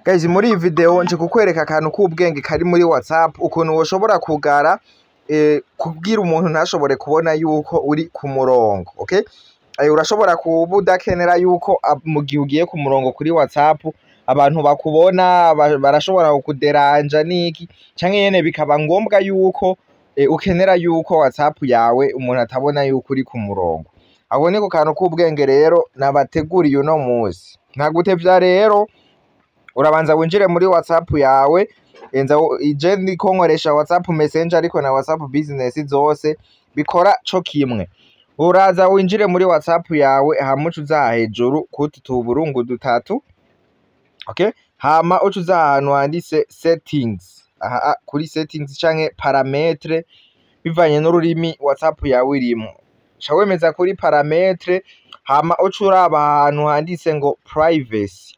Guys, muri iyi video nje kukwereka akantu k'ubwenge kari muri WhatsApp ukuntu woshobora kugara kubwira umuntu ntashobore kubona yuko uri ku murongo, okay? Urashobora kuba udakenera yuko mu gihe ugiye ku murongo kuri WhatsApp abantu bakubona barashobora kukuderanja niki canke yene bikaba ngombwa yuko ukenera yuko WhatsApp yawe umuntu atabona yuko uri ku murongo. Abo ni ku kantu k'ubwenge rero nabateguriye uno musi. Ntagutevya rero urabanza winjire muri WhatsApp yawe, je ndiko nkoresha WhatsApp Messenger ariko na WhatsApp Business zose bikora co kimwe. Uraza winjire muri WhatsApp yawe hama uza hejuru kutu tuburungu dutatu, okay? Hama uza ahantu handitse settings, kuri settings canke parametre bivanye n'ururimi WhatsApp yawe irimo. Ca wemeza kuri parametre hama uraba ahantu handitse ngo privacy,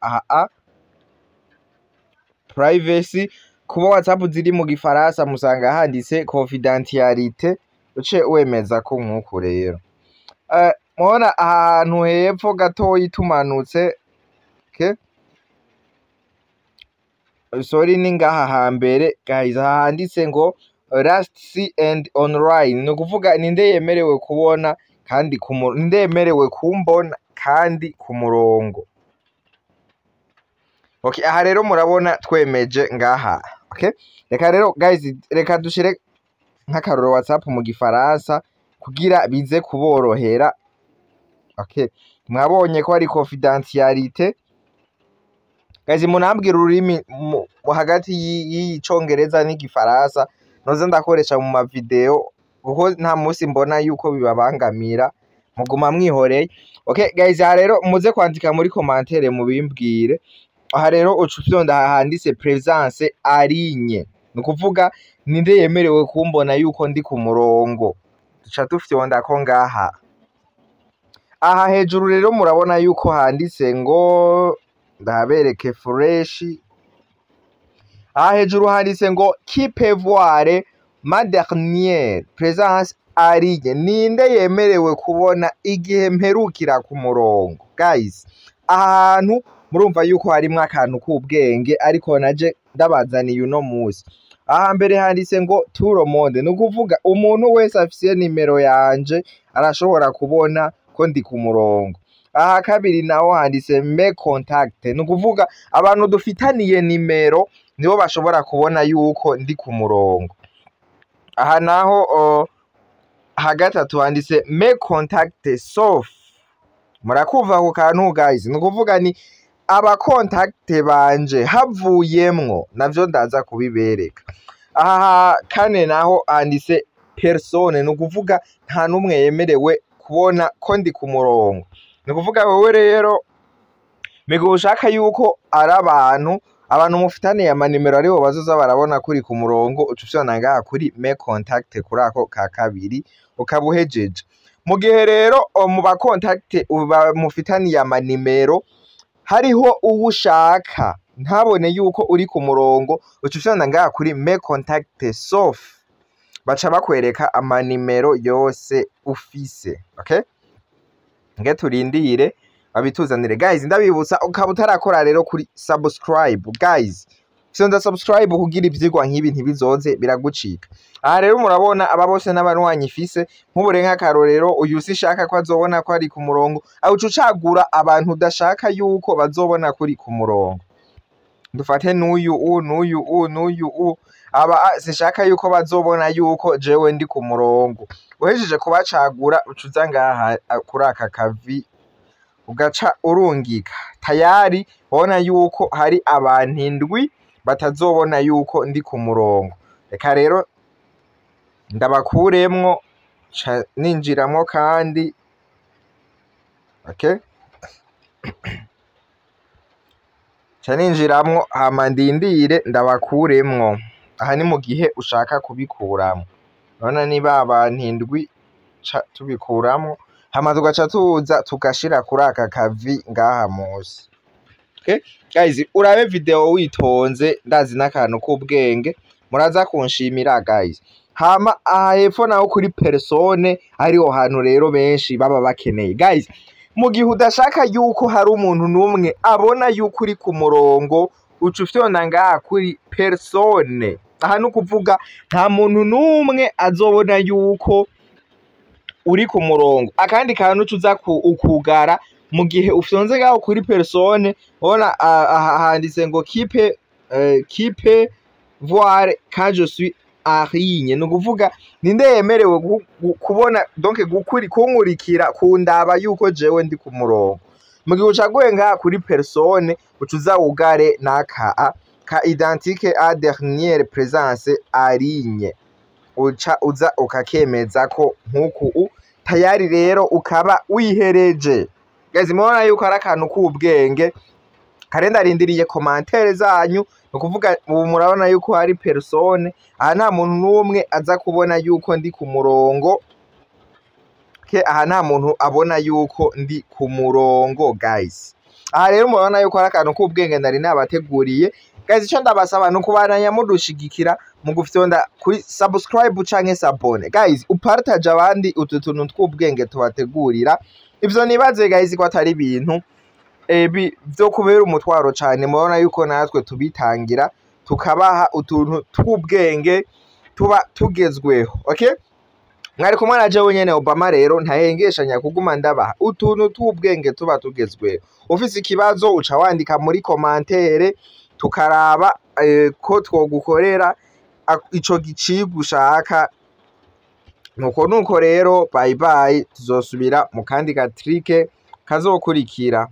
privacy kuba WhatsApp ziri mu gifaransa musanga handitse confidentialite, uce wemeza ko nkuko rero mubona ahantu hepfo gatoyi tumanutse, okay? Sorry, ni ngaha hambere guys, handitse ngo last see and online, no kuvuga ninde yemerewe kubona kandi ninde yemerewe kumbona kandi ku murongo. Okay, aha rero murabona twemeje ngaha, okay? Reka rero guys, reka dushire nk'akaroro WhatsApp mu gifaransa kugira bize kuborohera, okay? Mwabonye ko ari confidentialite guys, munambwira ururimi hagati y'icongereza n'igifaransa noze ndakoresha mu ma video kuko nta musi mbona yuko bibabangamira, muguma mwihoreye. Okay guys, aha rero muze kwandika muri commentaire mubimbwire. Aha rero ucufyonda handitse presence arinye, nukuvuga ninde yemerewe kumbona yuko ndi ku murongo, duca tufyonda ko ngaha. Aha hejuru rero murabona yuko handitse ngo ndabereke fresh. Aha hejuru handitse ngo kipevoir ma dernière présence arinye, ninde yemerewe kubona igihe mperukira ku murongo. Guys, ahantu murumva yuko harimo akantu k'ubwenge ariko naje ndabazaniye uno musi. Aha mbere handitse ngo tout le monde, nukuvuga umuntu wese afise nimero yanje arashobora kubona ko ndi ku murongo. Aha kabiri naho handitse mes contacts, nukuvuga abantu dufitaniye nimero nibo bashobora kubona yuko ndi ku murongo. Aha naho hagatatu handitse mes contacts sauf, murakuva ku kantu guys, nukuvuga ni aba contact banje havuyemwo navyo ndaza kubibereka. Aha kane naho handitse personne, nukuvuga nta numwe yemerewe kubona ko ndi ku murongo. Nukuvuga wewe rero mego ushaka yuko ari abantu mufitaniye amanimero aribo bazoza barabona kuri ku murongo, ucufyona ngaha kuri mes contacts kuri ako ka kabiri ukabuhejeje. Mu gihe rero mu ba contact mufitaniye amanimero hariho uwo ushaka ntabone yuko uri ku murongo, ucufyona ngaha kuri mes contacts sauf, baca bakwereka amanimero yose ufise, okay? Nge turindire babituzanire guys. Ndabibutsa ukaba utarakora rero kuri subscribe guys, fyonda subscribe kugira ivyigwa nk'ibi ntibizoze biragucika. Aha rero murabona aba bose n'abanwanyi ifise nk'uburenga karorero uyu usishaka ko azobona ko ari ku murongo, aho ucagura abantu udashaka yuko bazobona kuri ku murongo. Dufate n'uyu aba sishaka yuko bazobona yuko jewe ndi ku murongo. Uhejeje kubacagura ucuza ngaha kuri aka kavi ugaca urungika tayari, ubona yuko hari abantu 7 batazobona yuko ndi ku murongo. Reka rero ndabakuremwo ninjiramwo kandi, okay? Ninjiramwo hama ndindire ndabakuremwo. Aha ni mu gihe ushaka kubikuramwo. Urabona niba abantu 7 tubikuramwo hama tugaca tuza tugashira kuri aka kavi ngaha musi. Okay guys, urabe video witonze, ndazi n'akantu k'ubwenge muraza kunshimira guys. Hama aha hepfo naho kuri persone ariho hantu rero benshi baba bakeneye guys. Mu gihe udashaka yuko hari umuntu numwe abona yuko uri ku murongo uca ufyonda ngaha kuri persone. Aha nukuvuga nta muntu n'umwe azobona yuko uri ku murongo. Akandi kantu uza ukugara mu gihe ufyonze ngaho kuri persone, ubona handitse ngo kipe voir quand je suis en ligne. Nukuvuga ninde yemerewe kubona donc kunkurikira kundaba yuko jewe ndi ku murongo. Mu gihe ucaguye ngaha kuri persone ucuza wugare naka ka identique à dernière présence en ligne, uca uza ukakemeza ko nkuku tayari rero ukaba wihereje. Guys, mubona yuko ari akantu k'ubwenge. Kare ndarindiriye commentaire zanyu, nukuvuga ubu murabona yuko hari persone. Aha nta muntu n'umwe aza kubona yuko ndi ku murongo. Aha nta muntu abona yuko ndi ku murongo guys. Aha rero murabona yuko ari akantu k'ubwenge nari nabateguriye. Guys, ico ndabasaba nukubananya mudushigikira mu gufyonda kuri subscribe canke s'abone. Guys, upartage abandi utu tuntu tw'ubwenge tubategurira. Ivyo nibaze guys ko atari ibintu vyo kubera umutwaro cane. Murabona yuko natwe tubitangira tukabaha utuntu tw'ubwenge tuba tugezweho. Okay? Mwari kumwe na jewe nyene Obama, rero ntahengeshanya kuguma ndabaha utuntu tw'ubwenge tuba tugezweho. Ufise ikibazo uca wandika muri commentaire tukaraba ko twogukorera ico gicibwa ushaka. Nuko rero bye bye, tuzosubira mu kandi gatrike kazokurikira.